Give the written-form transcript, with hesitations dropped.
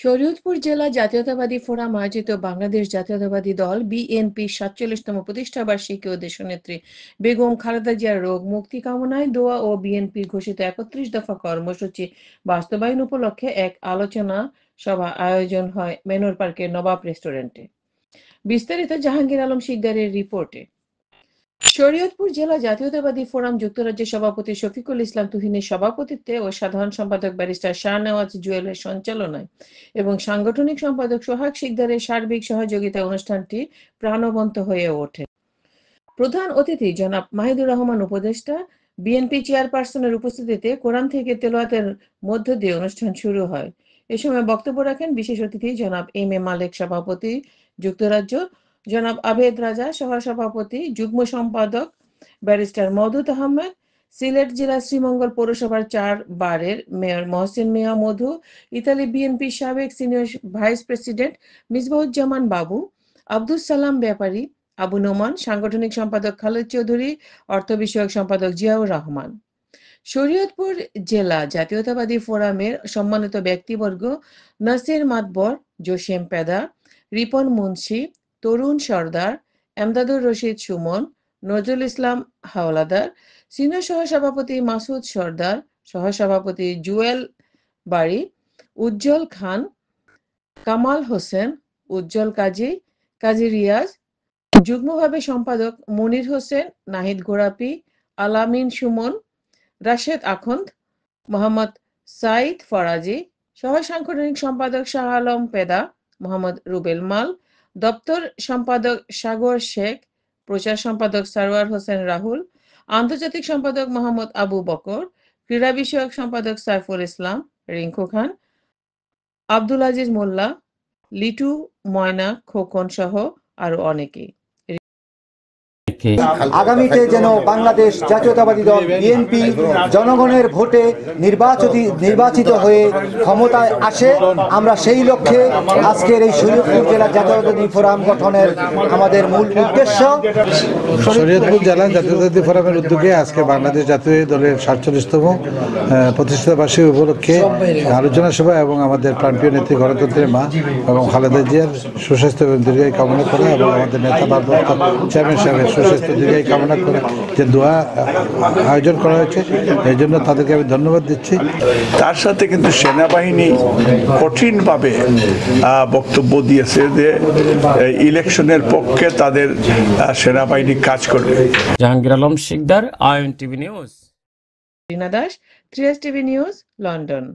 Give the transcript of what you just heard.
শরীয়তপুর জেলা জাতীয়তাবাদী ফোরাম আয়োজিত বাংলাদেশ জাতীয়তাবাদী দল বিএনপির ৪৭তম প্রতিষ্ঠাবার্ষিকী ও দেশনেত্রী বেগম খালেদা জিয়ার রোগ মুক্তি কামনায় দোয়া ও বিএনপির ঘোষিত ৩১ দফা কর্মসূচি বাস্তবায়ন উপলক্ষে এক আলোচনা সভা আয়োজন হয় মেনর পার্কের নবাব রেস্টুরেন্টে। বিস্তারিত জাহাঙ্গীর আলম শিকদারের রিপোর্টে। শরীয়তপুর জেলা জাতীয়তাবাদী ফোরাম যুক্তরাজ্যের সভাপতি শফিকুল ইসলাম তুহিনের সভাপতিত্বে ও সাধারণ সম্পাদক ব্যারিস্টার শাহনেওয়াজ জুয়েলের সঞ্চালনায় এবং সাংগঠনিক সম্পাদক সোহাগ শিকদারের সার্বিক সহযোগিতায় অনুষ্ঠানটি প্রাণবন্ত হয়ে ওঠে। প্রধান অতিথি জনাব মাহিদুর রহমান উপদেষ্টা, বিএনপি চেয়ারপারসনের উপস্থিতিতে কোরআন থেকে তেলাওয়াতের মধ্য দিয়ে অনুষ্ঠান শুরু হয়। এ সময় বক্তব্য রাখেন বিশেষ অতিথি জনাব এম এ মালেক, সভাপতি যুক্তরাজ্য, জনাব আবেদ রাজা, সহসভাপতি যুগ্ম সম্পাদক ব্যারিস্টার মওদুদ আহমেদ, সিলেট জেলা শ্রীমঙ্গল পৌরসভার ৪ বারের মেয়র মহসিন মিয়া মধু, ইতালি বিএনপির সাবেক সিনিয়র ভাইস প্রেসিডেন্ট মিসবাহুজ্জামান বাবু, আব্দুস সালাম ব্যাপারী, আবু নোমান, সাংগঠনিক সম্পাদক খালেদ চৌধুরী, অর্থ বিষয়ক সম্পাদক জিয়াউর রহমান। শরীয়তপুর জেলা জাতীয়তাবাদী ফোরামের সম্মানিত ব্যক্তিবর্গ নাসির মাতবর, জসিম পেদা, রিপন মুন্সি, তরুণ সর্দার, এমদাদুর রশিদ সুমন, নজরুল ইসলাম হাওলাদার, সিনিয়র সহসভাপতি মাসুদ সর্দার, সহসভাপতি জুয়েল বাড়ি, উজ্জ্বল খান, কামাল হোসেন, উজ্জ্বল কাজী, কাজী রিয়াজ, যুগ্মভাবে সম্পাদক মনির হোসেন, নাহিদ গোরাপি, আলামিন সুমন, রাশেদ আখন্দ, মোহাম্মদ সাইদ ফরাজি, সহ সাংগঠনিক সম্পাদক শাহ আলম পেদা, মোহাম্মদ রুবেল মাল, দপ্তর সম্পাদক সাগর শেখ, প্রচার সম্পাদক সারোয়ার হোসেন রাহুল, আন্তর্জাতিক সম্পাদক মোহাম্মদ আবু বকর, ক্রীড়া বিষয়ক সম্পাদক সাইফুল ইসলাম, রিঙ্কু খান, আব্দুল আজিজ মোল্লা, লিটু, ময়না, খোকন সহ আরো অনেকেই। আগামীতে যেন বাংলাদেশ জাতীয়তাবাদী দল বিএনপি জনগণের ভোটে নির্বাচিত হয়ে ক্ষমতায় আসে, আমরা সেই লক্ষ্যে আজকের এই শরীয়তপুর জেলা জাতীয়তাবাদী ফোরাম গঠনের আমাদের মূল উদ্দেশ্য। শরীয়তপুর জেলা জাতীয়তাবাদী ফোরামের উদ্যোগে আজকে বাংলাদেশ জাতীয় দলের ৪৭তম প্রতিষ্ঠা বার্ষিকী উপলক্ষে আলোচনা সভা এবং আমাদের প্রাণপ্রিয় নেত্রী গণতন্ত্রের মা এবং খালেদা জিয়ার সুস্বাস্থ্য এবং দীর্ঘায়ু কামনা করা এবং আমাদের নেতা ভারপ্রাপ্ত চেয়ারম্যান সাহেবের সুস্বাস্থ্য দীর্ঘায়ু কামনা করে যে দোয়া আয়োজন করা হয়েছে, এই জন্য তাদেরকে আমি ধন্যবাদ দিচ্ছি। তার সাথে কিন্তু সেনাবাহিনী কঠিনভাবে বক্তব্য দিয়েছে যে ইলেকশনের পক্ষে তাদের সেনাবাহিনী কাজ করবে। Jahangir Alam Sikdar, IN TV news. Rina Das, 3S TV news, London.